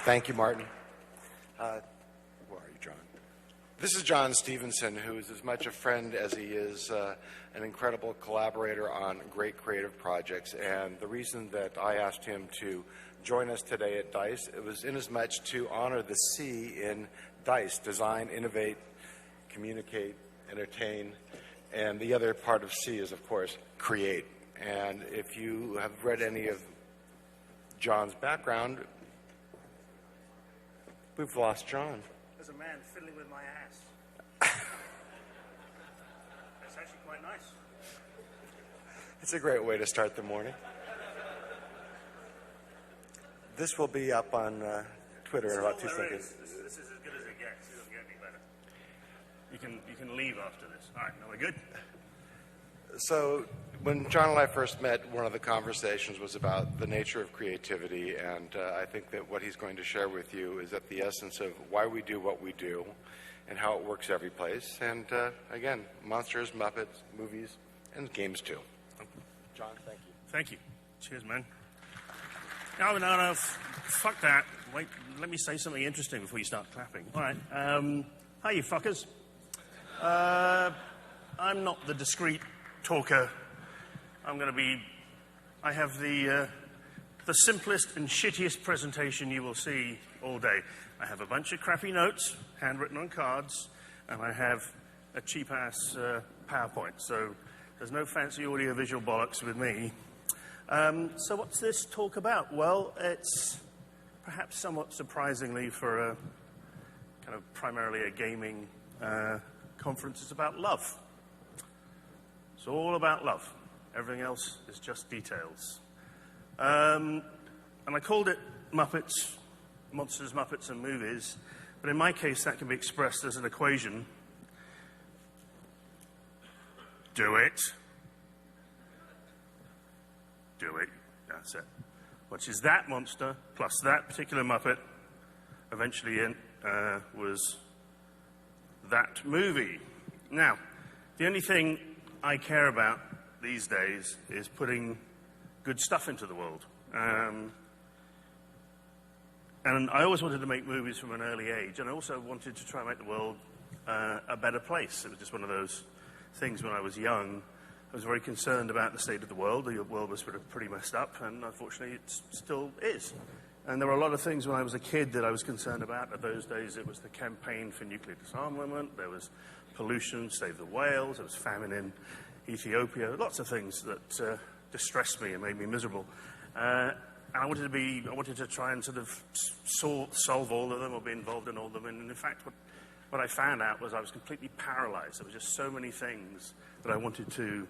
Thank you, Martin. Where are you, John? This is John Stevenson, who is as much a friend as he is an incredible collaborator on great creative projects. And the reason that I asked him to join us today at DICE, it was inasmuch to honor the C in DICE: design, innovate, communicate, entertain. And the other part of C is, of course, create. And if you have read any of John's background, we've lost John. There's a man fiddling with my ass. That's actually quite nice. It's a great way to start the morning. This will be up on Twitter in about 2 seconds. This is as good as it gets. It doesn't get any better. You can leave after this. All right, now we're good. So when John and I first met, one of the conversations was about the nature of creativity, and I think that what he's going to share with you is at the essence of why we do what we do and how it works every place. And again, monsters, Muppets, movies, and games too. John, thank you. Thank you. Cheers, man. No, fuck that. Wait, let me say something interesting before you start clapping. All right. Hi, you fuckers. I'm not the discreet talker. I have the simplest and shittiest presentation you will see all day. I have a bunch of crappy notes, handwritten on cards, and I have a cheap-ass PowerPoint. So there's no fancy audio-visual bollocks with me. So what's this talk about? Well, it's perhaps somewhat surprisingly for a kind of primarily a gaming conference. It's about love. It's all about love. Everything else is just details. And I called it Muppets, Monsters, Muppets, and Movies. But in my case, that can be expressed as an equation. Do it. Do it. That's it. Which is that monster plus that particular Muppet eventually was that movie. Now, the only thing I care about these days is putting good stuff into the world. And I always wanted to make movies from an early age, and I also wanted to try and make the world a better place. It was just one of those things when I was young. I was very concerned about the state of the world. The world was sort of pretty messed up, and unfortunately it still is. And there were a lot of things when I was a kid that I was concerned about. In those days it was the campaign for nuclear disarmament, there was pollution, save the whales, there was famine in Ethiopia, lots of things that distressed me and made me miserable. And I wanted to try and sort of solve all of them or be involved in all of them. And in fact, what I found out was I was completely paralyzed. There were just so many things that I wanted to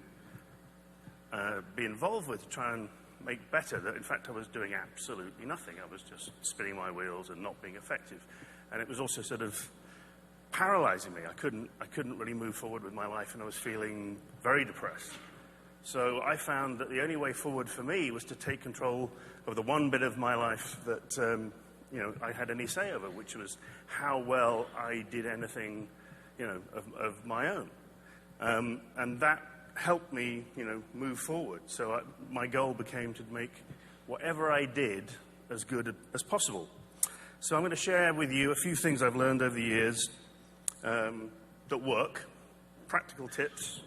be involved with to try and make better that, in fact, I was doing absolutely nothing. I was just spinning my wheels and not being effective. And it was also sort of paralyzing me. I couldn't really move forward with my life, and I was feeling very depressed. So I found that the only way forward for me was to take control of the one bit of my life that I had any say over, which was how well I did anything of my own. And that helped me move forward. So my goal became to make whatever I did as good as possible. So I'm going to share with you a few things I've learned over the years that work, practical tips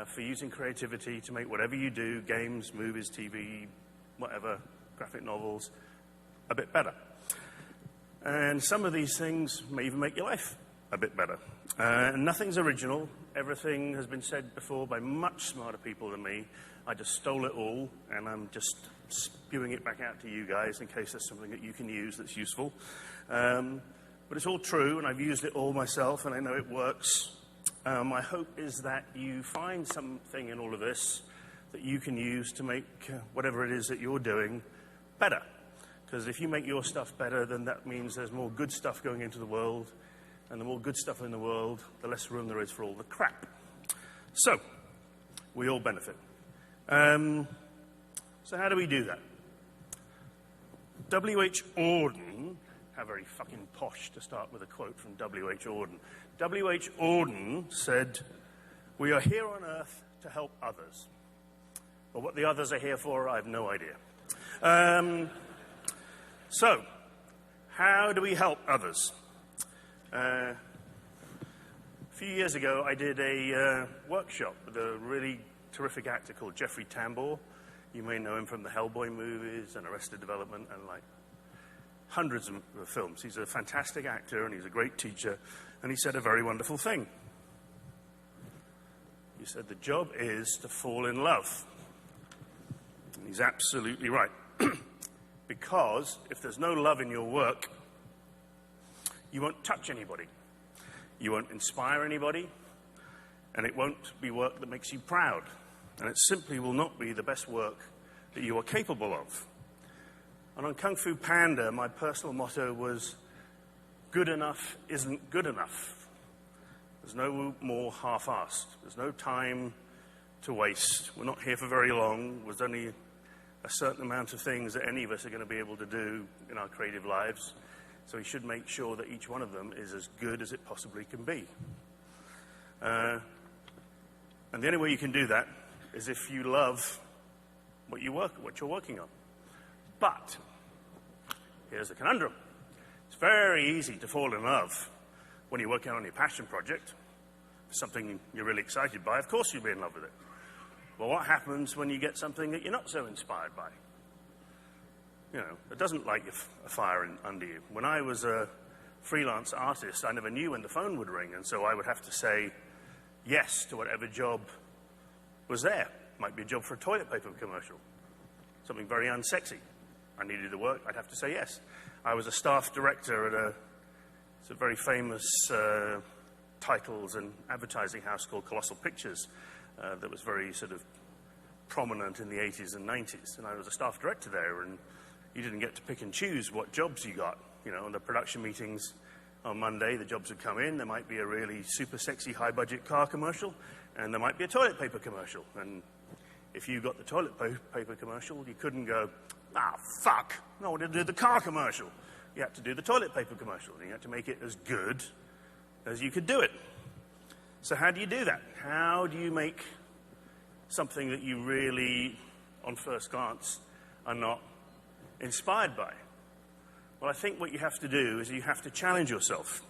for using creativity to make whatever you do, games, movies, TV, whatever, graphic novels, a bit better. And some of these things may even make your life a bit better. Nothing's original. Everything has been said before by much smarter people than me. I just stole it all, and I'm just spewing it back out to you guys in case there's something that you can use that's useful. But it's all true, and I've used it all myself, and I know it works. My hope is that you find something in all of this that you can use to make whatever it is that you're doing better. Because if you make your stuff better, then that means there's more good stuff going into the world, and the more good stuff in the world, the less room there is for all the crap. So, we all benefit. So how do we do that? W.H. Auden, how very fucking posh to start with a quote from W.H. Auden. W.H. Auden said, "We are here on Earth to help others. But what the others are here for, I have no idea." So, How do we help others? A few years ago, I did a workshop with a really terrific actor called Jeffrey Tambor. You may know him from the Hellboy movies and Arrested Development and like hundreds of films. He's a fantastic actor and he's a great teacher. And he said a very wonderful thing. He said, the job is to fall in love. And he's absolutely right. Because if there's no love in your work, you won't touch anybody. You won't inspire anybody. And it won't be work that makes you proud. And it simply will not be the best work that you are capable of. And on Kung Fu Panda, my personal motto was, good enough isn't good enough. There's no more half-assed. There's no time to waste. We're not here for very long. There's only a certain amount of things that any of us are going to be able to do in our creative lives. So we should make sure that each one of them is as good as it possibly can be. And the only way you can do that is if you love what you're working on. But here's the conundrum. It's very easy to fall in love when you're working on your passion project, something you're really excited by. Of course you'll be in love with it. But what happens when you get something that you're not so inspired by? You know, it doesn't light a fire under you. When I was a freelance artist, I never knew when the phone would ring, and so I would have to say yes to whatever job was there. Might be a job for a toilet paper commercial, something very unsexy. I needed the work, I'd have to say yes. I was a staff director at it's a very famous titles and advertising house called Colossal Pictures that was very sort of prominent in the 80s and 90s. And I was a staff director there, and you didn't get to pick and choose what jobs you got. You know, on the production meetings on Monday, the jobs would come in. There might be a really super sexy, high-budget car commercial, and there might be a toilet paper commercial. And if you got the toilet paper commercial, you couldn't go, fuck, I wanted to do the car commercial. You had to do the toilet paper commercial, and you had to make it as good as you could do it. So how do you do that? How do you make something that you really, on first glance, are not inspired by? Well, I think what you have to do is you have to challenge yourself.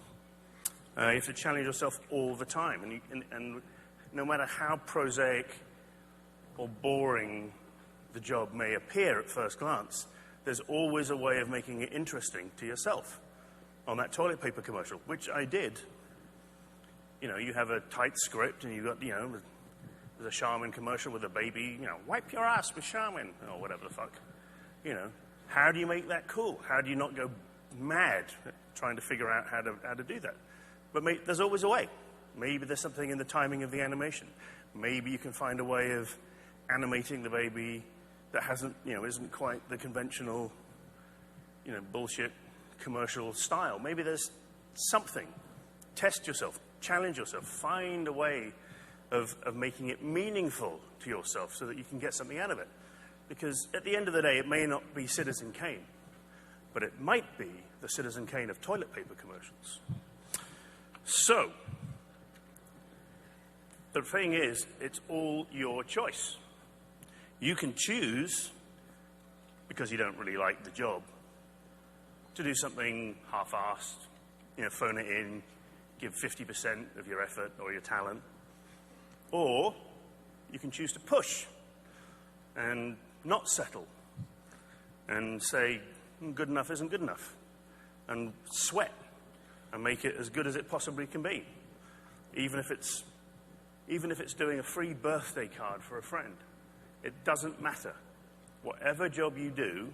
You have to challenge yourself all the time. And no matter how prosaic or boring the job may appear at first glance, there's always a way of making it interesting to yourself. On that toilet paper commercial, which I did, you know, you have a tight script and you've got, you know, there's a Charmin commercial with a baby, you know, wipe your ass with Charmin, or whatever the fuck. You know, how do you make that cool? How do you not go mad trying to figure out how to do that? But there's always a way. Maybe there's something in the timing of the animation. Maybe you can find a way of animating the baby that isn't quite the conventional, bullshit commercial style. Maybe there's something. Test yourself, challenge yourself, find a way of making it meaningful to yourself so that you can get something out of it. Because at the end of the day, it may not be Citizen Kane, but it might be the Citizen Kane of toilet paper commercials. So, the thing is, it's all your choice. You can choose, because you don't really like the job, to do something half-assed, phone it in, give 50% of your effort or your talent. Or you can choose to push and not settle and say, good enough isn't good enough, and sweat and make it as good as it possibly can be, even if it's doing a free birthday card for a friend. It doesn't matter. Whatever job you do,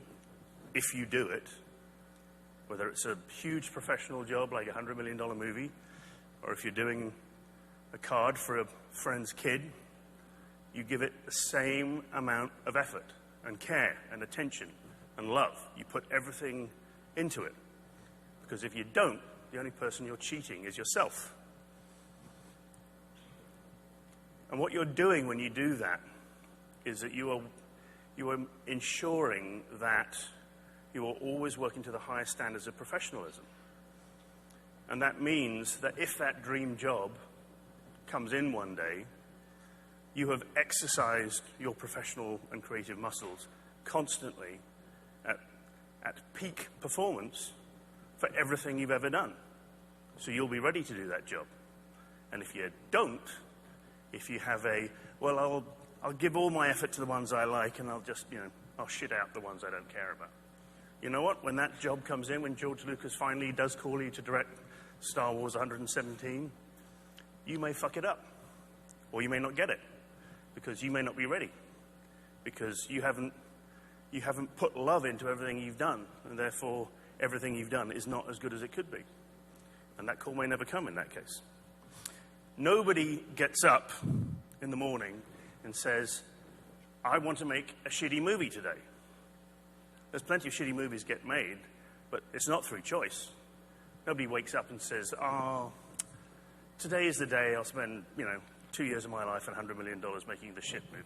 if you do it, whether it's a huge professional job like a $100 million movie, or if you're doing a card for a friend's kid, you give it the same amount of effort and care and attention and love. You put everything into it. Because if you don't, the only person you're cheating is yourself. And what you're doing when you do that is that you are ensuring that you are always working to the highest standards of professionalism. And that means that if that dream job comes in one day, you have exercised your professional and creative muscles constantly at peak performance for everything you've ever done. So you'll be ready to do that job. And if you don't, if you have well, I'll give all my effort to the ones I like, and I'll just, I'll shit out the ones I don't care about. You know what? When that job comes in, when George Lucas finally does call you to direct Star Wars 117, you may fuck it up. Or you may not get it. Because you may not be ready. Because you haven't put love into everything you've done. And therefore, everything you've done is not as good as it could be. And that call may never come in that case. Nobody gets up in the morning and says, I want to make a shitty movie today. There's plenty of shitty movies get made, but it's not through choice. Nobody wakes up and says, today is the day I'll spend, 2 years of my life and $100 million making the shit movie.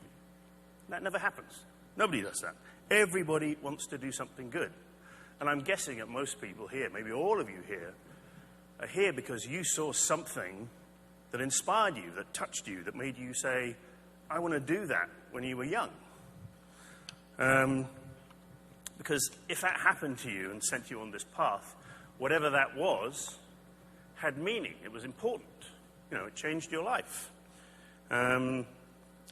That never happens. Nobody does that. Everybody wants to do something good. And I'm guessing that most people here, maybe all of you here, are here because you saw something that inspired you, that touched you, that made you say, I want to do that when you were young. Because if that happened to you and sent you on this path, whatever that was had meaning. It was important. It changed your life. And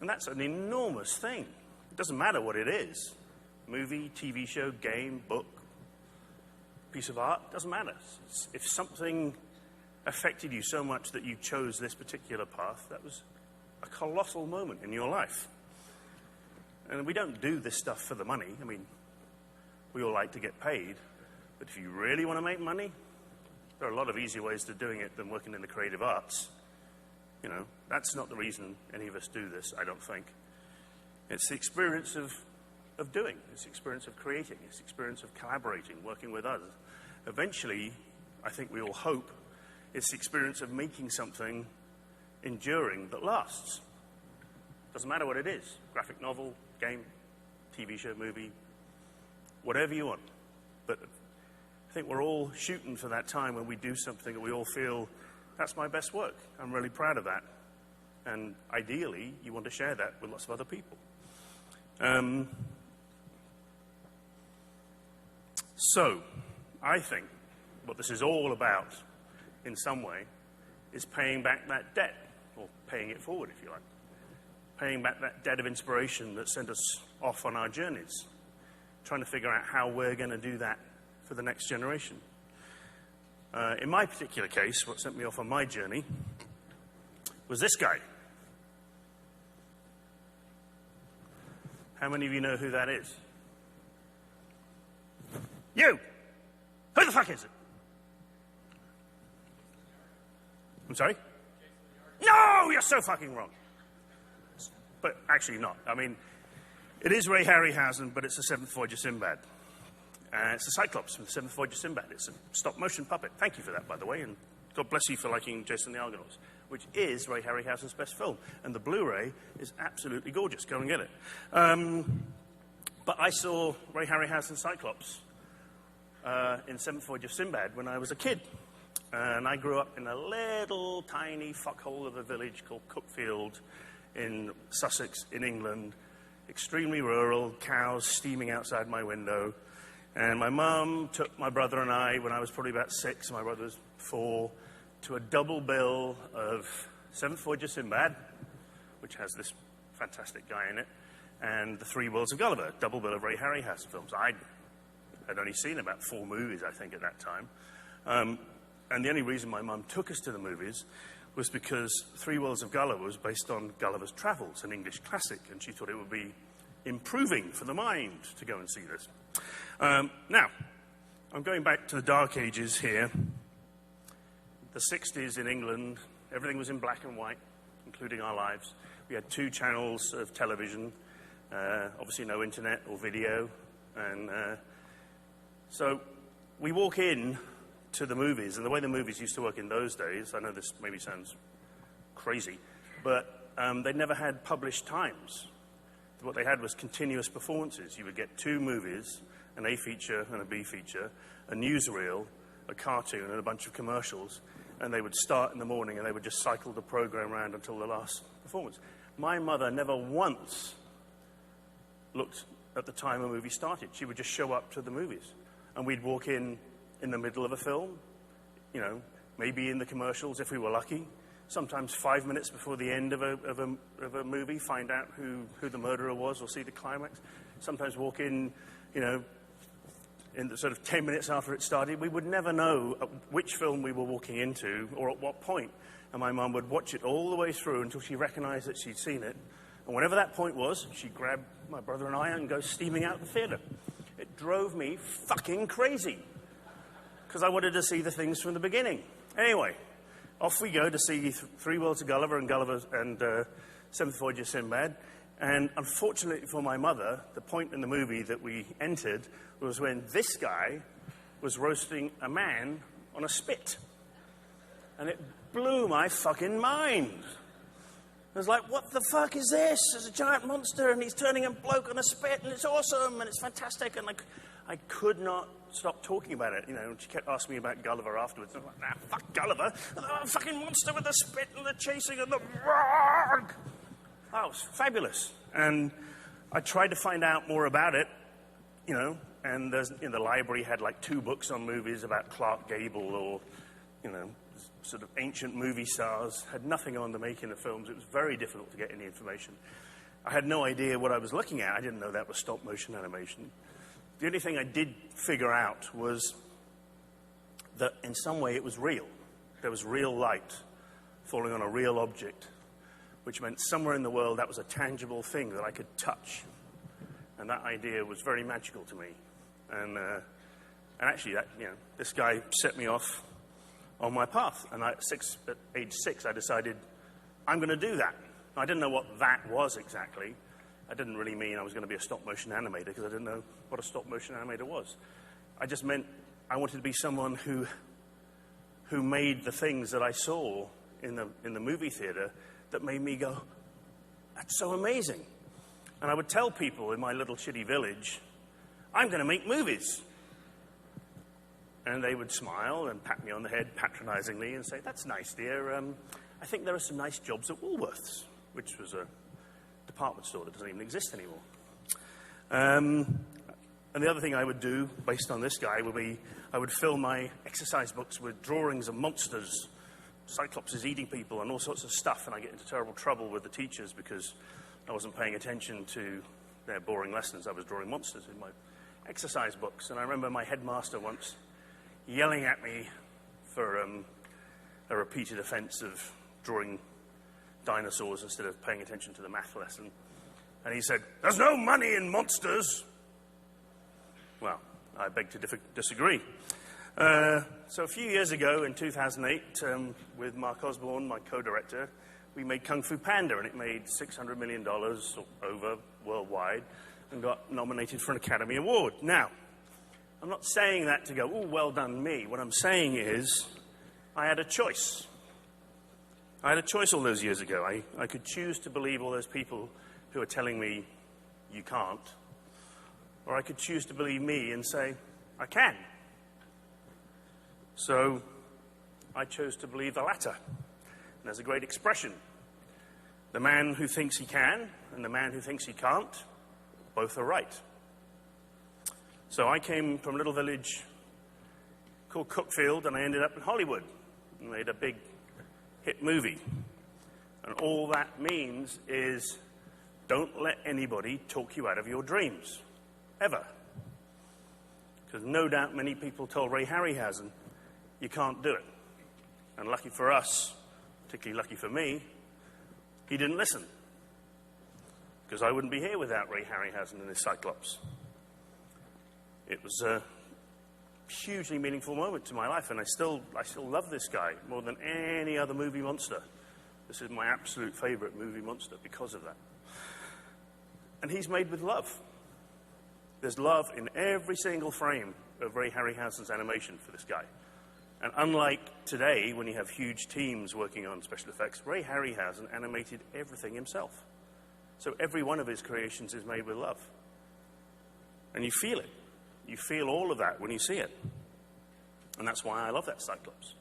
that's an enormous thing. It doesn't matter what it is. Movie, TV show, game, book, piece of art, doesn't matter. If something affected you so much that you chose this particular path, that was a colossal moment in your life. And we don't do this stuff for the money. I mean, we all like to get paid. But if you really want to make money, there are a lot of easier ways to doing it than working in the creative arts. That's not the reason any of us do this, I don't think. It's the experience of doing. It's the experience of creating. It's the experience of collaborating, working with others. Eventually, I think we all hope, it's the experience of making something enduring that lasts. Doesn't matter what it is. Graphic novel, game, TV show, movie, whatever you want. But I think we're all shooting for that time when we do something and we all feel, that's my best work. I'm really proud of that. And ideally, you want to share that with lots of other people. So, I think what this is all about, in some way, is paying back that debt, or paying it forward, if you like. Paying back that debt of inspiration that sent us off on our journeys. Trying to figure out how we're going to do that for the next generation. In my particular case, what sent me off on my journey was this guy. How many of you know who that is? You! Who the fuck is it? I'm sorry? No! You're so fucking wrong. But actually not. I mean, it is Ray Harryhausen, but it's the Seventh Voyage of Sinbad. It's the Cyclops from the Seventh Voyage of Sinbad. It's a stop-motion puppet. Thank you for that, by the way, and God bless you for liking Jason the Argonauts, which is Ray Harryhausen's best film. And the Blu-ray is absolutely gorgeous. Go and get it. But I saw Ray Harryhausen's Cyclops in Seventh Voyage of Sinbad when I was a kid. And I grew up in a little tiny fuckhole of a village called Cookfield in Sussex in England. Extremely rural, cows steaming outside my window. And my mum took my brother and I, when I was probably about 6, my brother was 4, to a double bill of Seventh Voyage of Sinbad, which has this fantastic guy in it, and The Three Worlds of Gulliver, double bill of Ray Harryhausen films. I had only seen about 4 movies, I think, at that time. And the only reason my mum took us to the movies was because Three Worlds of Gulliver was based on Gulliver's Travels, an English classic, and she thought it would be improving for the mind to go and see this. Now, I'm going back to the Dark Ages here. The 60s in England, everything was in black and white, including our lives. We had 2 channels of television, obviously no internet or video. And so we walk in to the movies, and the way the movies used to work in those days, I know this maybe sounds crazy, but they never had published times. What they had was continuous performances. You would get 2 movies, an A feature and a B feature, a newsreel, a cartoon, and a bunch of commercials, and they would start in the morning and they would just cycle the program around until the last performance. My mother never once looked at the time a movie started. She would just show up to the movies, and we'd walk in in the middle of a film, you know, maybe in the commercials if we were lucky. Sometimes 5 minutes before the end of a movie, find out who the murderer was or see the climax. Sometimes walk in, you know, in the sort of 10 minutes after it started. We would never know which film we were walking into or at what point. And my mum would watch it all the way through until she recognized that she'd seen it. And whenever that point was, she'd grab my brother and I and go steaming out of the theater. It drove me fucking crazy because I wanted to see the things from the beginning. Anyway, off we go to see Three Worlds of Gulliver and Seventh Voyage of Sinbad. And unfortunately for my mother, the point in the movie that we entered was when this guy was roasting a man on a spit. And it blew my fucking mind. I was like, what the fuck is this? There's a giant monster and he's turning a bloke on a spit and it's awesome and it's fantastic. And I could not stop talking about it. You know, she kept asking me about Gulliver afterwards. I was like, nah, fuck Gulliver. The fucking monster with the spit and the chasing and the... Oh, it was fabulous. And I tried to find out more about it, you know, and in the library had like 2 books on movies about Clark Gable or, you know, sort of ancient movie stars. Had nothing on the making of films. It was very difficult to get any information. I had no idea what I was looking at. I didn't know that was stop motion animation. The only thing I did figure out was that in some way it was real. There was real light falling on a real object, which meant somewhere in the world that was a tangible thing that I could touch. And that idea was very magical to me. And actually, that, you know, this guy set me off on my path. And at age 6, I decided, I'm going to do that. I didn't know what that was exactly. I didn't really mean I was going to be a stop-motion animator because I didn't know what a stop-motion animator was. I just meant I wanted to be someone who made the things that I saw in the movie theater that made me go, that's so amazing. And I would tell people in my little shitty village, I'm going to make movies. And they would smile and pat me on the head patronizingly and say, that's nice, dear. I think there are some nice jobs at Woolworths, which was a department store that doesn't even exist anymore. And the other thing I would do, based on this guy, would be I would fill my exercise books with drawings of monsters, cyclopses eating people, and all sorts of stuff, and I get into terrible trouble with the teachers because I wasn't paying attention to their boring lessons. I was drawing monsters in my exercise books. And I remember my headmaster once yelling at me for a repeated offense of drawing dinosaurs instead of paying attention to the math lesson. And he said, there's no money in monsters. Well, I beg to disagree. So a few years ago, in 2008, with Mark Osborne, my co-director, we made Kung Fu Panda, and it made $600 million over worldwide and got nominated for an Academy Award. Now, I'm not saying that to go, oh, well done me. What I'm saying is I had a choice. I had a choice all those years ago. I could choose to believe all those people who are telling me you can't, or I could choose to believe me and say, I can. So I chose to believe the latter. And there's a great expression. The man who thinks he can and the man who thinks he can't, both are right. So I came from a little village called Cookfield, and I ended up in Hollywood and made a big hit movie. And all that means is don't let anybody talk you out of your dreams, ever. Because no doubt many people told Ray Harryhausen, you can't do it. And lucky for us, particularly lucky for me, he didn't listen. Because I wouldn't be here without Ray Harryhausen and his Cyclops. It was a hugely meaningful moment to my life, and I still love this guy more than any other movie monster. This is my absolute favorite movie monster because of that. And he's made with love. There's love in every single frame of Ray Harryhausen's animation for this guy. And unlike today, when you have huge teams working on special effects, Ray Harryhausen animated everything himself. So every one of his creations is made with love. And you feel it. You feel all of that when you see it. And that's why I love that Cyclops.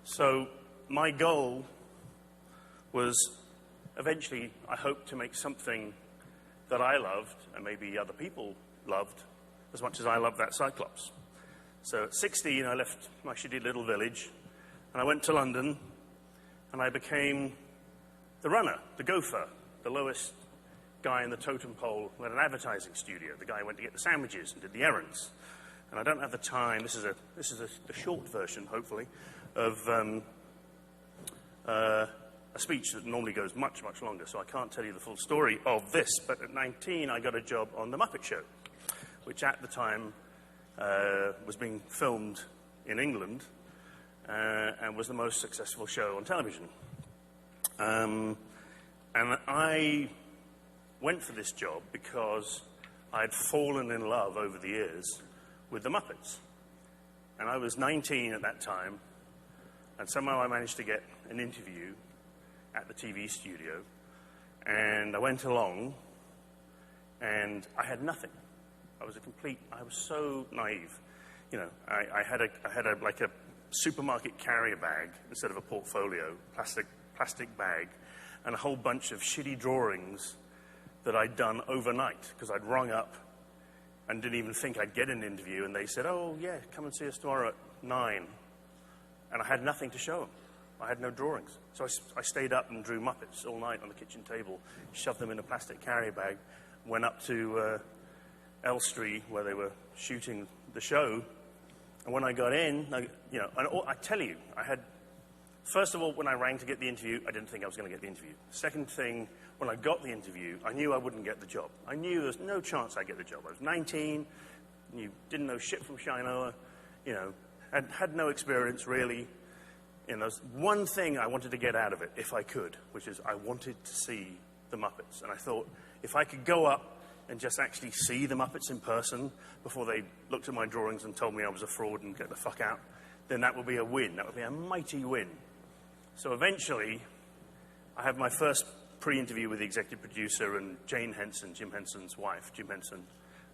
So my goal was eventually, I hope to make something that I loved and maybe other people loved as much as I love that Cyclops. So at 16, I left my shitty little village, and I went to London, and I became the runner, the gopher, the lowest guy in the totem pole at an advertising studio, the guy who went to get the sandwiches and did the errands. And I don't have the time. This is a short version, hopefully, of a speech that normally goes much, much longer, so I can't tell you the full story of this. But at 19, I got a job on The Muppet Show, which at the time was being filmed in England and was the most successful show on television. And I went for this job because I'd fallen in love over the years with the Muppets. And I was 19 at that time, and somehow I managed to get an interview at the TV studio, and I went along, and I had nothing. I was so naive. You know, I had like a supermarket carrier bag instead of a portfolio, plastic bag, and a whole bunch of shitty drawings that I'd done overnight, because I'd rung up and didn't even think I'd get an interview, and they said, oh, yeah, come and see us tomorrow at 9. And I had nothing to show them. I had no drawings. So I stayed up and drew Muppets all night on the kitchen table, shoved them in a plastic carrier bag, went up to Elstree, where they were shooting the show, and when I got in, I tell you, first of all, when I rang to get the interview, I didn't think I was going to get the interview. Second thing, when I got the interview, I knew I wouldn't get the job. I knew there was no chance I'd get the job. I was 19, didn't know shit from Shinoa, and had no experience really. There's one thing I wanted to get out of it, if I could, which is I wanted to see the Muppets. And I thought, if I could go up and just actually see the Muppets in person before they looked at my drawings and told me I was a fraud and get the fuck out, then that would be a win. That would be a mighty win. So eventually, I had my first pre-interview with the executive producer and Jane Henson, Jim Henson's wife. Jim Henson,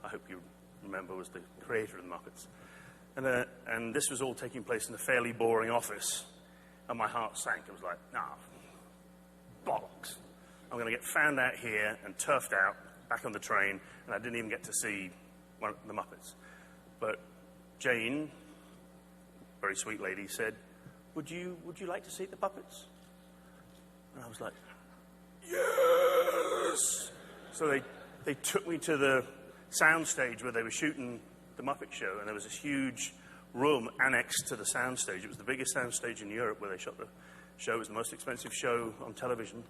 I hope you remember, was the creator of the Muppets. And this was all taking place in a fairly boring office, and my heart sank. It was like, bollocks. I'm going to get found out here and turfed out back on the train, and I didn't even get to see the Muppets. But Jane, very sweet lady, said, would you like to see the puppets? And I was like, yes! So they took me to the soundstage where they were shooting the Muppet Show, and there was this huge room annexed to the soundstage. It was the biggest soundstage in Europe where they shot the show. It was the most expensive show on television.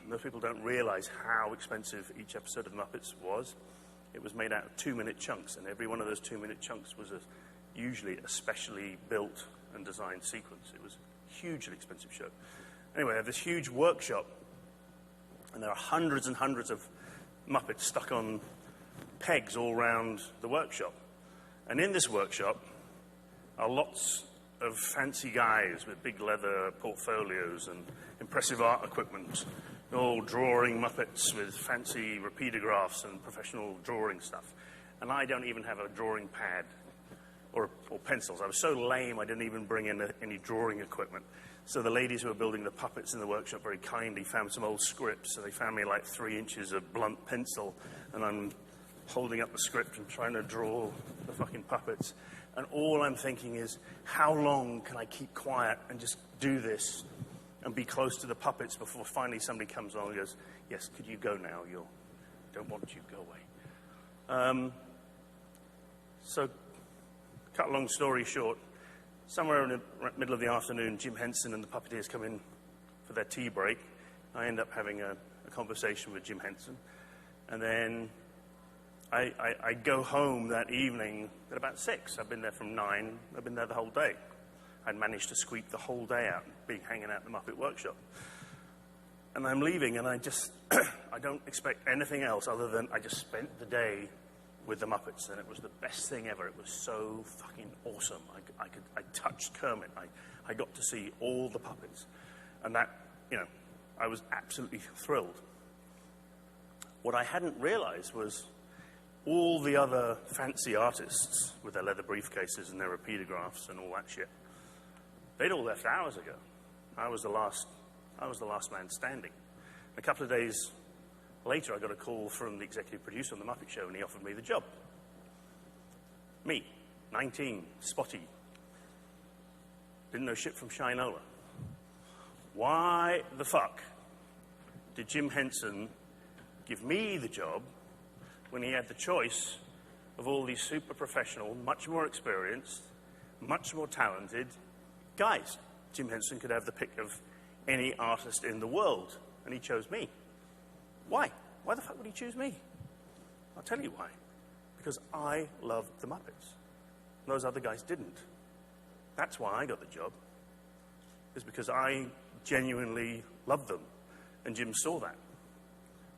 Most people don't realize how expensive each episode of the Muppets was. It was made out of 2-minute chunks, and every one of those 2-minute chunks was usually a specially built and designed sequence. It was a hugely expensive show. Anyway, I have this huge workshop, and there are hundreds and hundreds of Muppets stuck on pegs all around the workshop. And in this workshop are lots of fancy guys with big leather portfolios and impressive art equipment, all drawing Muppets with fancy repeatographs and professional drawing stuff. And I don't even have a drawing pad or pencils. I was so lame I didn't even bring in any drawing equipment. So the ladies who were building the puppets in the workshop very kindly found some old scripts, so they found me like 3 inches of blunt pencil, and I'm holding up the script and trying to draw the fucking puppets. And all I'm thinking is, how long can I keep quiet and just do this and be close to the puppets before finally somebody comes along and goes, yes, could you go now? Don't want you, go away. So, cut a long story short, somewhere in the middle of the afternoon, Jim Henson and the puppeteers come in for their tea break. I end up having a conversation with Jim Henson. And then I go home that evening at about 6. I've been there from 9. I've been there the whole day. I'd managed to squeak the whole day out, hanging out in the Muppet workshop. And I'm leaving, and I don't expect anything else other than I just spent the day with the Muppets, and it was the best thing ever. It was so fucking awesome. I touched Kermit. I got to see all the puppets. And that, I was absolutely thrilled. What I hadn't realized was all the other fancy artists with their leather briefcases and their repeatographs and all that shit, they'd all left hours ago. I was the last man standing. A couple of days later, I got a call from the executive producer on The Muppet Show, and he offered me the job. Me. 19, spotty. Didn't know shit from Shinola. Why the fuck did Jim Henson give me the job when he had the choice of all these super professional, much more experienced, much more talented guys? Jim Henson could have the pick of any artist in the world, and he chose me. Why? Why the fuck would he choose me? I'll tell you why. Because I loved the Muppets. Those other guys didn't. That's why I got the job. Is because I genuinely loved them. And Jim saw that.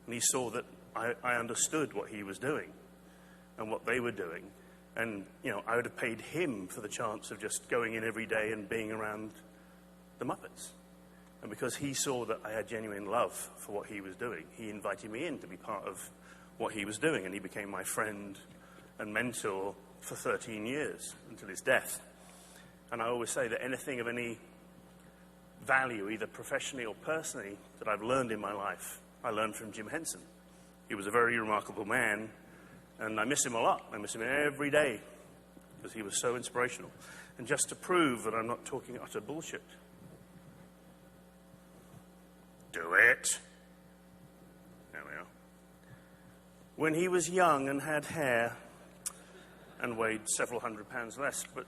And he saw that I understood what he was doing and what they were doing. And, you know, I would have paid him for the chance of just going in every day and being around the Muppets. And because he saw that I had genuine love for what he was doing, he invited me in to be part of what he was doing. And he became my friend and mentor for 13 years until his death. And I always say that anything of any value, either professionally or personally, that I've learned in my life, I learned from Jim Henson. He was a very remarkable man, and I miss him a lot. I miss him every day because he was so inspirational. And just to prove that I'm not talking utter bullshit, do it. There we are. When he was young and had hair and weighed several hundred pounds less, but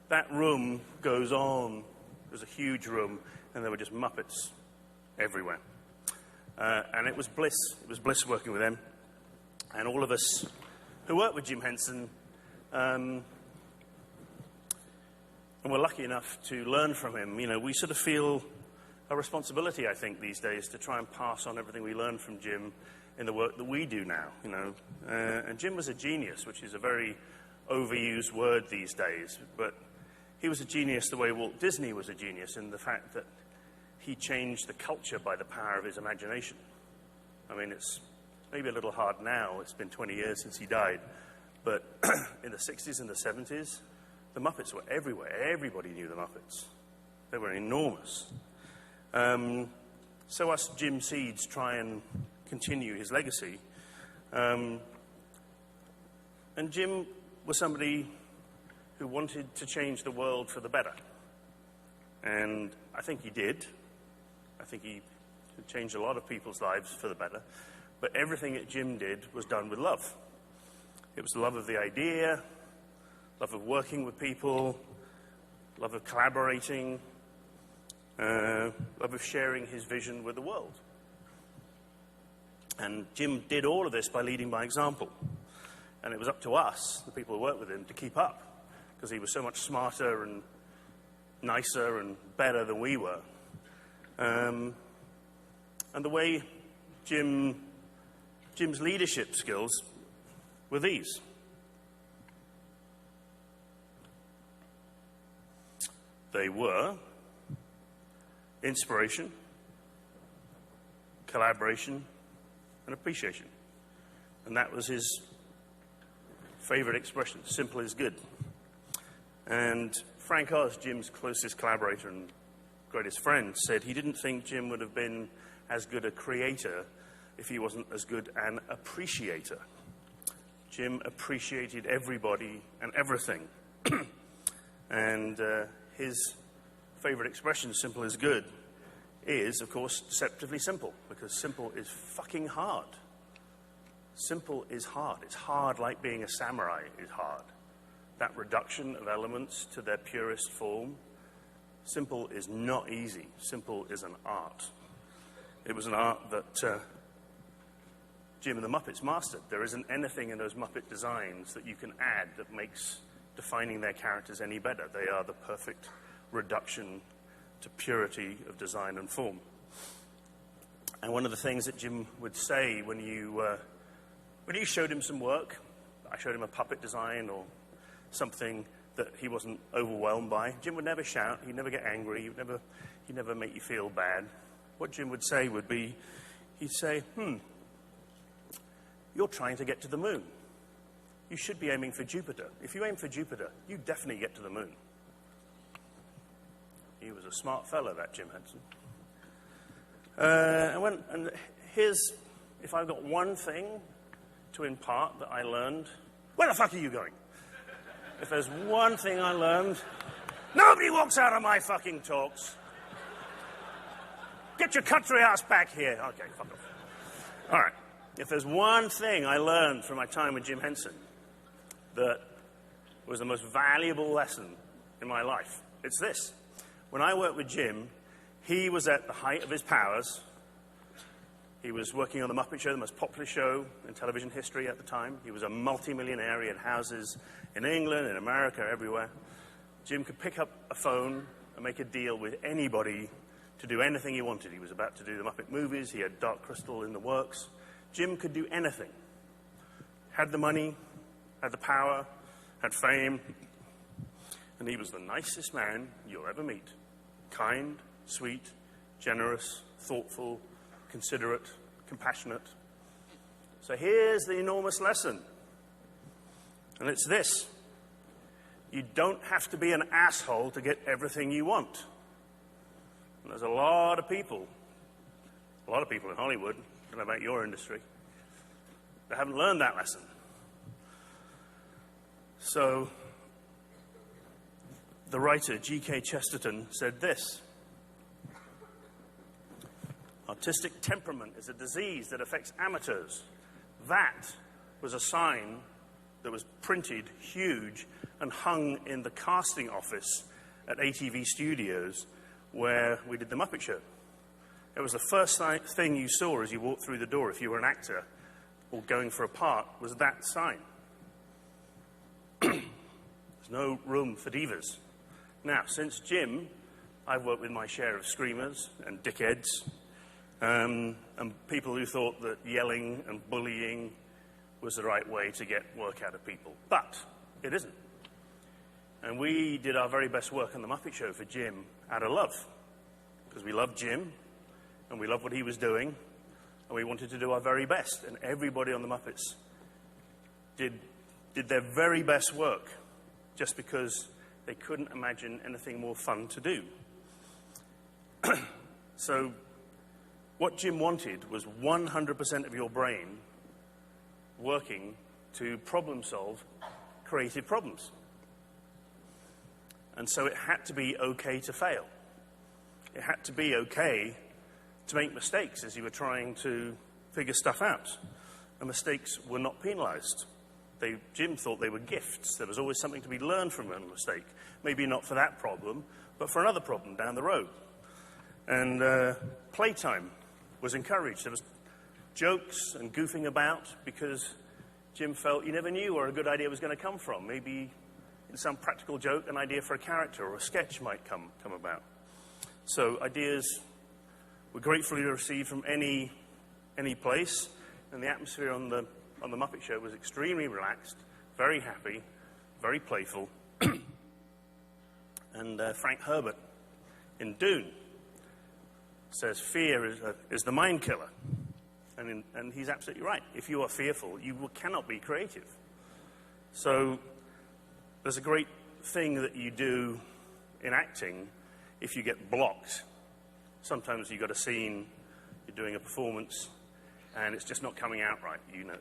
that room goes on. It was a huge room, and there were just Muppets everywhere. And it was bliss. It was bliss working with them. And all of us who worked with Jim Henson, and we're lucky enough to learn from him, you know, we sort of feel a responsibility, I think, these days to try and pass on everything we learned from Jim in the work that we do now, you know. And Jim was a genius, which is a very overused word these days, but he was a genius the way Walt Disney was a genius in the fact that he changed the culture by the power of his imagination. I mean, it's maybe a little hard now. It's been 20 years since he died. But in the 60s and the 70s, the Muppets were everywhere. Everybody knew the Muppets. They were enormous. So us Jim Seeds try and continue his legacy. And Jim was somebody who wanted to change the world for the better. And I think he did. I think he changed a lot of people's lives for the better. But everything that Jim did was done with love. It was love of the idea, love of working with people, love of collaborating, love of sharing his vision with the world. And Jim did all of this by leading by example. And it was up to us, the people who worked with him, to keep up, because he was so much smarter and nicer and better than we were. And the way Jim's leadership skills were these. They were inspiration, collaboration, and appreciation. And that was his favorite expression, simple is good. And Frank Oz, Jim's closest collaborator and greatest friend, said he didn't think Jim would have been as good a creator if he wasn't as good an appreciator. Jim appreciated everybody and everything. And his favorite expression, simple is good, is, of course, deceptively simple, because simple is fucking hard. Simple is hard. It's hard like being a samurai is hard. That reduction of elements to their purest form, simple is not easy. Simple is an art. It was an art that Jim and the Muppets mastered. There isn't anything in those Muppet designs that you can add that makes defining their characters any better. They are the perfect reduction to purity of design and form. And one of the things that Jim would say when you showed him some work, I showed him a puppet design or something that he wasn't overwhelmed by, Jim would never shout, he'd never get angry, he'd never make you feel bad. What Jim would say would be, he'd say, you're trying to get to the moon. You should be aiming for Jupiter. If you aim for Jupiter, you definitely get to the moon. He was a smart fellow, that Jim Henson. And here's, if I've got one thing to impart that I learned, where the fuck are you going? If there's one thing I learned, nobody walks out of my fucking talks. Get your country ass back here. Okay, fuck off. All right. If there's one thing I learned from my time with Jim Henson that was the most valuable lesson in my life, it's this. When I worked with Jim, he was at the height of his powers. He was working on The Muppet Show, the most popular show in television history at the time. He was a multi-millionaire. He had houses in England, in America, everywhere. Jim could pick up a phone and make a deal with anybody to do anything he wanted. He was about to do the Muppet movies. He had Dark Crystal in the works. Jim could do anything. Had the money, had the power, had fame, and he was the nicest man you'll ever meet. Kind, sweet, generous, thoughtful, considerate, compassionate. So here's the enormous lesson, and it's this. You don't have to be an asshole to get everything you want. And there's a lot of people in Hollywood, I don't know about your industry, that haven't learned that lesson. So, the writer G.K. Chesterton said this: artistic temperament is a disease that affects amateurs. That was a sign that was printed huge and hung in the casting office at ATV Studios where we did the Muppet Show. It was the first thing you saw as you walked through the door, if you were an actor or going for a part, was that sign. There's no room for divas. Now, since Jim, I've worked with my share of screamers and dickheads, and people who thought that yelling and bullying was the right way to get work out of people. But it isn't. And we did our very best work on the Muppet Show for Jim out of love, because we loved Jim, and we loved what he was doing, and we wanted to do our very best. And everybody on the Muppets did their very best work just because they couldn't imagine anything more fun to do. So what Jim wanted was 100% of your brain working to problem solve creative problems. And so it had to be okay to fail. It had to be okay to make mistakes as you were trying to figure stuff out. And mistakes were not penalized. Jim thought they were gifts. There was always something to be learned from a mistake. Maybe not for that problem, but for another problem down the road. And playtime was encouraged. There was jokes and goofing about because Jim felt you never knew where a good idea was going to come from. Maybe in some practical joke, an idea for a character or a sketch might come about. So ideas were gratefully received from any place, and the atmosphere on the Muppet Show was extremely relaxed, very happy, very playful. And Frank Herbert in Dune says fear is the mind killer. And he's absolutely right. If you are fearful, you cannot be creative. So there's a great thing that you do in acting if you get blocked. Sometimes you've got a scene, you're doing a performance, and it's just not coming out right. You know,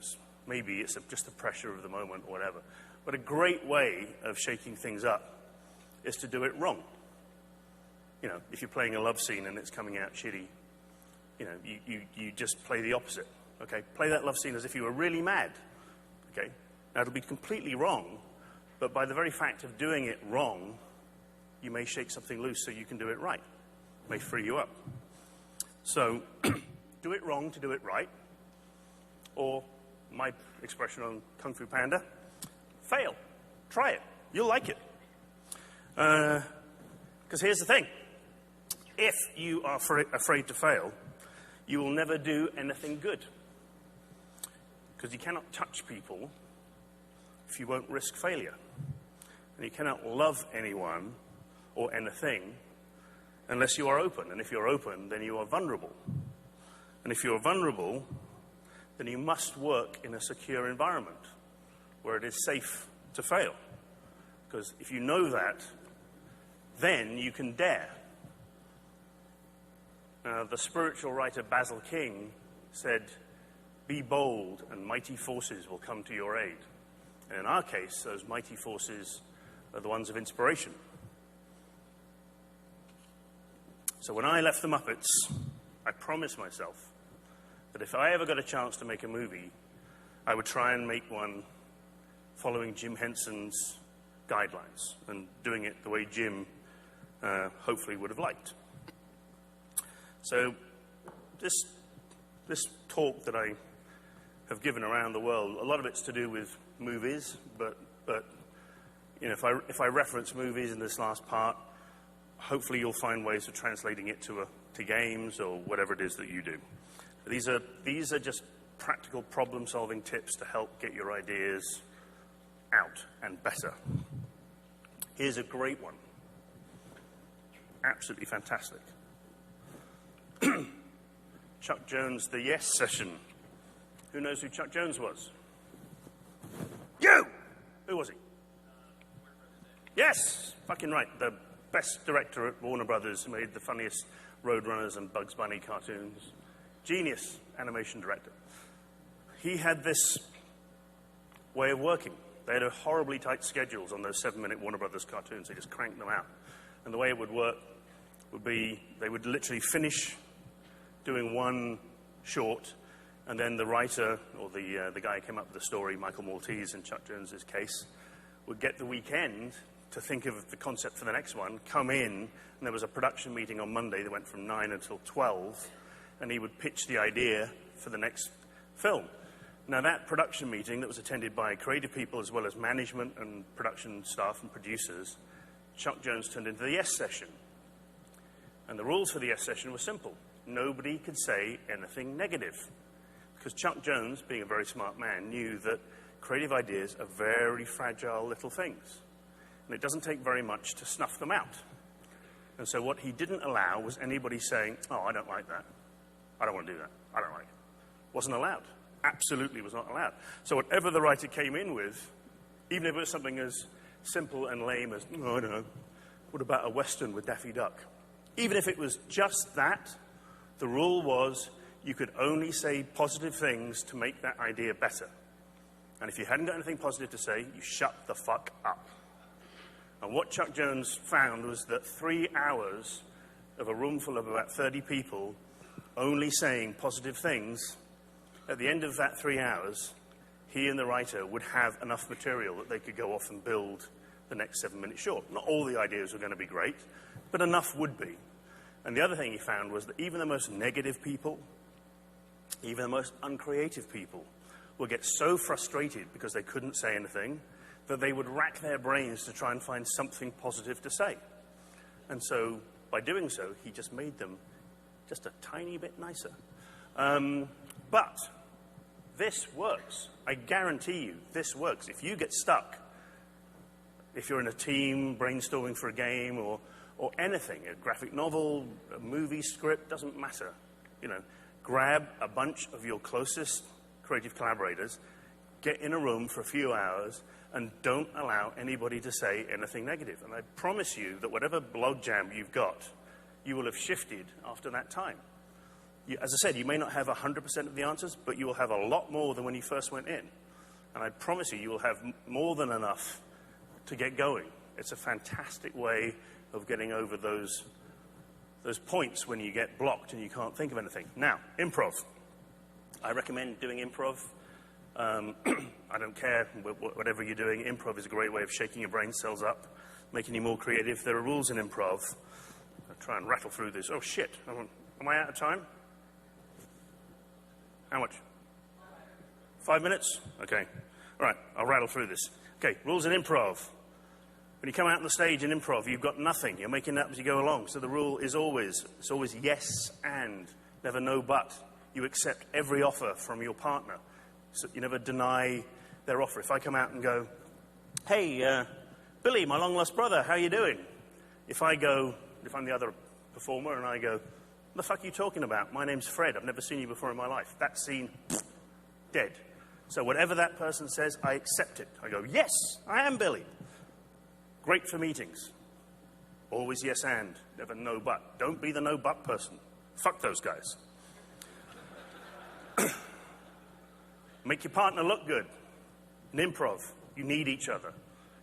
maybe it's just the pressure of the moment or whatever. But a great way of shaking things up is to do it wrong. You know, if you're playing a love scene and it's coming out shitty, you know, you just play the opposite, okay? Play that love scene as if you were really mad, okay? Now, it'll be completely wrong, but by the very fact of doing it wrong, you may shake something loose so you can do it right. It may free you up. So, do it wrong to do it right, or my expression on Kung Fu Panda, fail. Try it. You'll like it. Because here's the thing. If you are afraid to fail, you will never do anything good. Because you cannot touch people if you won't risk failure. And you cannot love anyone or anything unless you are open. And if you're open, then you are vulnerable. And if you're vulnerable, then you must work in a secure environment where it is safe to fail. Because if you know that, then you can dare. The spiritual writer Basil King said, "Be bold and mighty forces will come to your aid." And in our case, those mighty forces are the ones of inspiration. So when I left the Muppets, I promised myself that if I ever got a chance to make a movie, I would try and make one following Jim Henson's guidelines and doing it the way Jim hopefully would have liked. So this talk that I have given around the world, a lot of it's to do with movies, but you know, if I reference movies in this last part, hopefully you'll find ways of translating it to games or whatever it is that you do. These are just practical problem-solving tips to help get your ideas out and better. Here's a great one. Absolutely fantastic. Chuck Jones, the Yes Session. Who knows who Chuck Jones was? You! Who was he? Yes! Fucking right. The best director at Warner Brothers, who made the funniest Roadrunners and Bugs Bunny cartoons. Genius animation director. He had this way of working. They had horribly tight schedules on those 7-minute Warner Brothers cartoons. They just cranked them out. And the way it would work would be they would literally finish doing one short, and then the writer, or the guy who came up with the story, Michael Maltese in Chuck Jones's case, would get the weekend to think of the concept for the next one, come in, and there was a production meeting on Monday that went from 9 until 12, and he would pitch the idea for the next film. Now, that production meeting that was attended by creative people as well as management and production staff and producers, Chuck Jones turned into the Yes Session. And the rules for the Yes Session were simple. Nobody could say anything negative. Because Chuck Jones, being a very smart man, knew that creative ideas are very fragile little things. And it doesn't take very much to snuff them out. And so what he didn't allow was anybody saying, oh, I don't like that. I don't want to do that. I don't like it. Wasn't allowed. Absolutely was not allowed. So whatever the writer came in with, even if it was something as simple and lame as, oh, I don't know, what about a Western with Daffy Duck? Even if it was just that, the rule was you could only say positive things to make that idea better. And if you hadn't got anything positive to say, you shut the fuck up. And what Chuck Jones found was that 3 hours of a room full of about 30 people only saying positive things, at the end of that 3 hours, he and the writer would have enough material that they could go off and build the next 7-minute short. Not all the ideas were going to be great, but enough would be. And the other thing he found was that even the most negative people, even the most uncreative people, would get so frustrated because they couldn't say anything that they would rack their brains to try and find something positive to say. And so, by doing so, he just made them just a tiny bit nicer. But this works. I guarantee you, this works. If you get stuck, if you're in a team brainstorming for a game or anything, a graphic novel, a movie script, doesn't matter. You know, grab a bunch of your closest creative collaborators, get in a room for a few hours, and don't allow anybody to say anything negative. And I promise you that whatever logjam you've got, you will have shifted after that time. As I said, you may not have 100% of the answers, but you will have a lot more than when you first went in. And I promise you, you will have more than enough to get going. It's a fantastic way of getting over those points when you get blocked and you can't think of anything. Now, improv. I recommend doing improv. I don't care whatever you're doing. Improv is a great way of shaking your brain cells up, making you more creative. There are rules in improv. I'll try and rattle through this. Oh, shit. Am I out of time? How much? 5 minutes? Okay. All right, I'll rattle through this. Okay, rules in improv. When you come out on the stage in improv, you've got nothing. You're making it up as you go along. So the rule is always yes and, never no but. You accept every offer from your partner. So you never deny their offer. If I come out and go, hey, Billy, my long-lost brother, how you doing? If I'm the other performer and I go, what the fuck are you talking about? My name's Fred. I've never seen you before in my life. That scene, dead. So whatever that person says, I accept it. I go, yes, I am Billy. Great for meetings. Always yes and, never no but. Don't be the no but person. Fuck those guys. Make your partner look good. In improv, You need each other.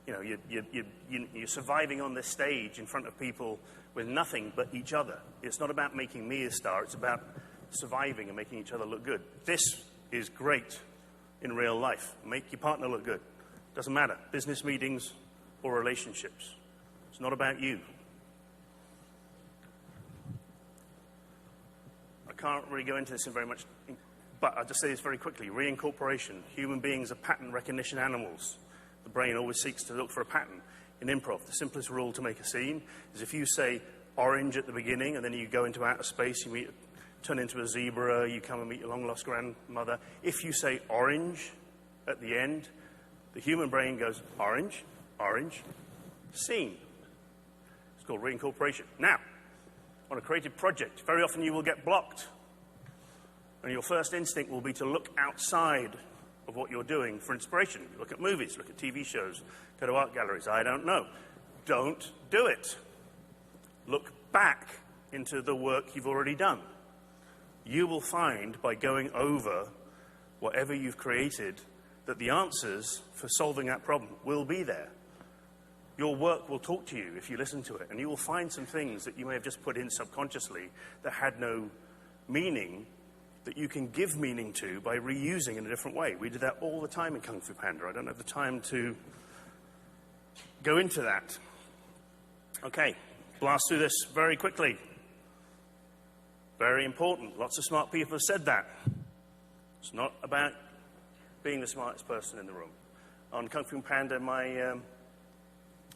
You know, you're surviving on this stage in front of people with nothing but each other. It's not about making me a star. It's about surviving and making each other look good. This is great in real life. Make your partner look good. Doesn't matter. Business meetings or relationships. It's not about you. I can't really go into this in very much, but I'll just say this very quickly. Reincorporation. Human beings are pattern recognition animals. The brain always seeks to look for a pattern. In improv, the simplest rule to make a scene is if you say orange at the beginning and then you go into outer space, turn into a zebra, you come and meet your long-lost grandmother. If you say orange at the end, the human brain goes orange, orange, scene. It's called reincorporation. Now, on a creative project, very often you will get blocked. And your first instinct will be to look outside of what you're doing for inspiration. Look at movies, look at TV shows, go to art galleries. I don't know. Don't do it. Look back into the work you've already done. You will find, by going over whatever you've created, that the answers for solving that problem will be there. Your work will talk to you if you listen to it, and you will find some things that you may have just put in subconsciously that had no meaning that you can give meaning to by reusing in a different way. We do that all the time in Kung Fu Panda. I don't have the time to go into that. Okay, blast through this very quickly. Very important. Lots of smart people have said that. It's not about being the smartest person in the room. On Kung Fu Panda, my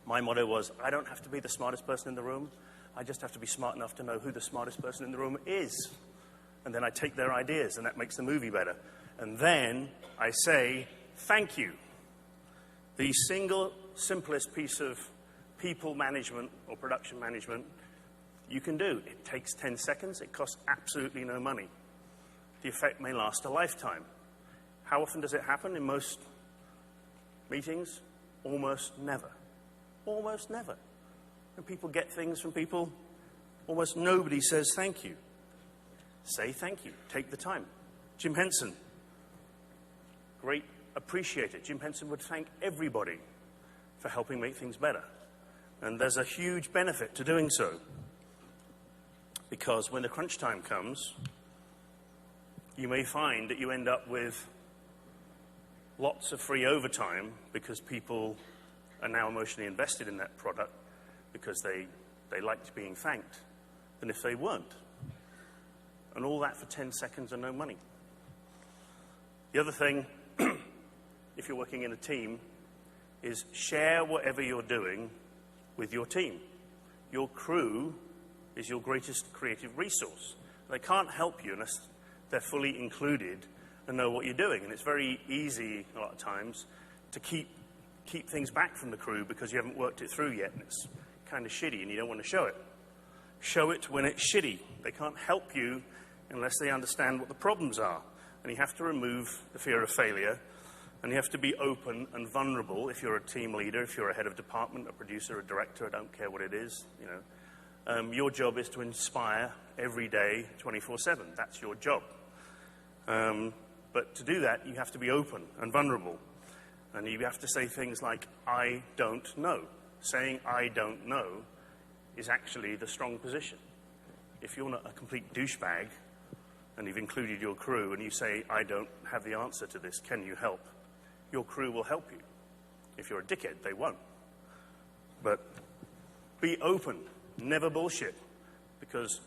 motto was, I don't have to be the smartest person in the room. I just have to be smart enough to know who the smartest person in the room is. And then I take their ideas, and that makes the movie better. And then I say, thank you. The single, simplest piece of people management or production management you can do. It takes 10 seconds. It costs absolutely no money. The effect may last a lifetime. How often does it happen in most meetings? Almost never. Almost never. When people get things from people, almost nobody says thank you. Say thank you. Take the time. Jim Henson, great appreciator. Jim Henson would thank everybody for helping make things better. And there's a huge benefit to doing so. Because when the crunch time comes, you may find that you end up with lots of free overtime because people are now emotionally invested in that product because they liked being thanked than if they weren't. And all that for 10 seconds and no money. The other thing, if you're working in a team, is share whatever you're doing with your team. Your crew is your greatest creative resource. They can't help you unless they're fully included and know what you're doing. And it's very easy, a lot of times, to keep things back from the crew because you haven't worked it through yet and it's kind of shitty and you don't want to show it. Show it when it's shitty. They can't help you unless they understand what the problems are. And you have to remove the fear of failure, and you have to be open and vulnerable if you're a team leader, if you're a head of department, a producer, a director, I don't care what it is. You know, your job is to inspire every day, 24/7. That's your job. But to do that, you have to be open and vulnerable. And you have to say things like, I don't know. Saying I don't know is actually the strong position. If you're not a complete douchebag, and you've included your crew, and you say, I don't have the answer to this, can you help? Your crew will help you. If you're a dickhead, they won't. But be open, never bullshit, because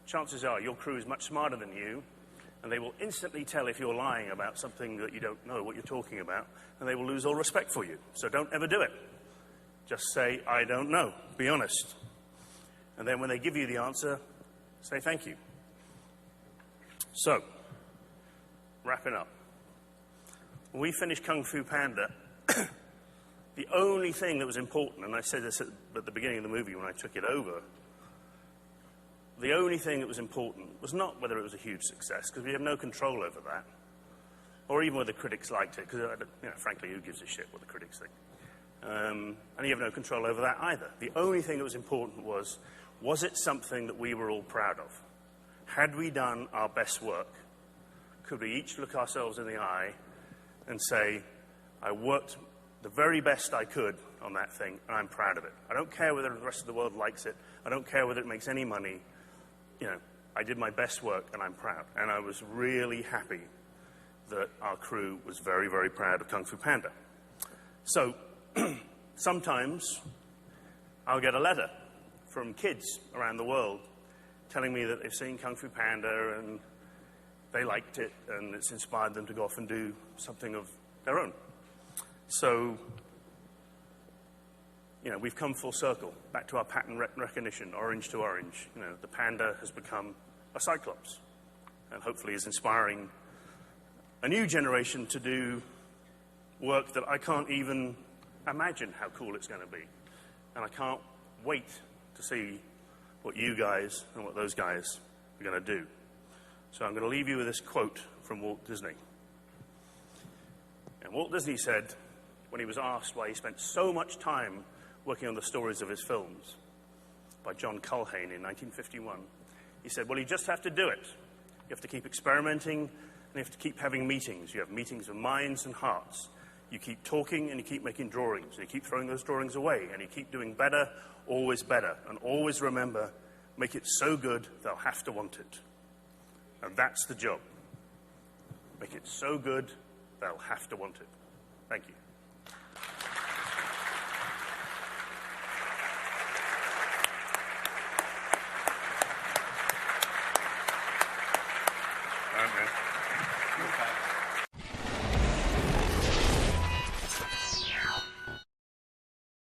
chances are your crew is much smarter than you, and they will instantly tell if you're lying about something that you don't know what you're talking about, and they will lose all respect for you. So don't ever do it. Just say, I don't know. Be honest. And then when they give you the answer, say thank you. So, wrapping up. When we finished Kung Fu Panda, the only thing that was important, and I said this at the beginning of the movie when I took it over, the only thing that was important was not whether it was a huge success, because we have no control over that, or even whether critics liked it, because, frankly, who gives a shit what the critics think? And you have no control over that either. The only thing that was important was it something that we were all proud of? Had we done our best work, could we each look ourselves in the eye and say, I worked the very best I could on that thing, and I'm proud of it. I don't care whether the rest of the world likes it. I don't care whether it makes any money. You know, I did my best work, and I'm proud. And I was really happy that our crew was very, very proud of Kung Fu Panda. So sometimes I'll get a letter from kids around the world telling me that they've seen Kung Fu Panda and they liked it and it's inspired them to go off and do something of their own. So, you know, we've come full circle, back to our pattern recognition, orange to orange. You know, the panda has become a cyclops and hopefully is inspiring a new generation to do work that I can't even imagine how cool it's going to be. And I can't wait to see what you guys and what those guys are going to do. So I'm going to leave you with this quote from Walt Disney. And Walt Disney said, when he was asked why he spent so much time working on the stories of his films by John Culhane in 1951, he said, well, you just have to do it. You have to keep experimenting, and you have to keep having meetings. You have meetings of minds and hearts. You keep talking, and you keep making drawings, and you keep throwing those drawings away, and you keep doing better, and always remember, make it so good they'll have to want it. And that's the job. Make it so good they'll have to want it. Thank you.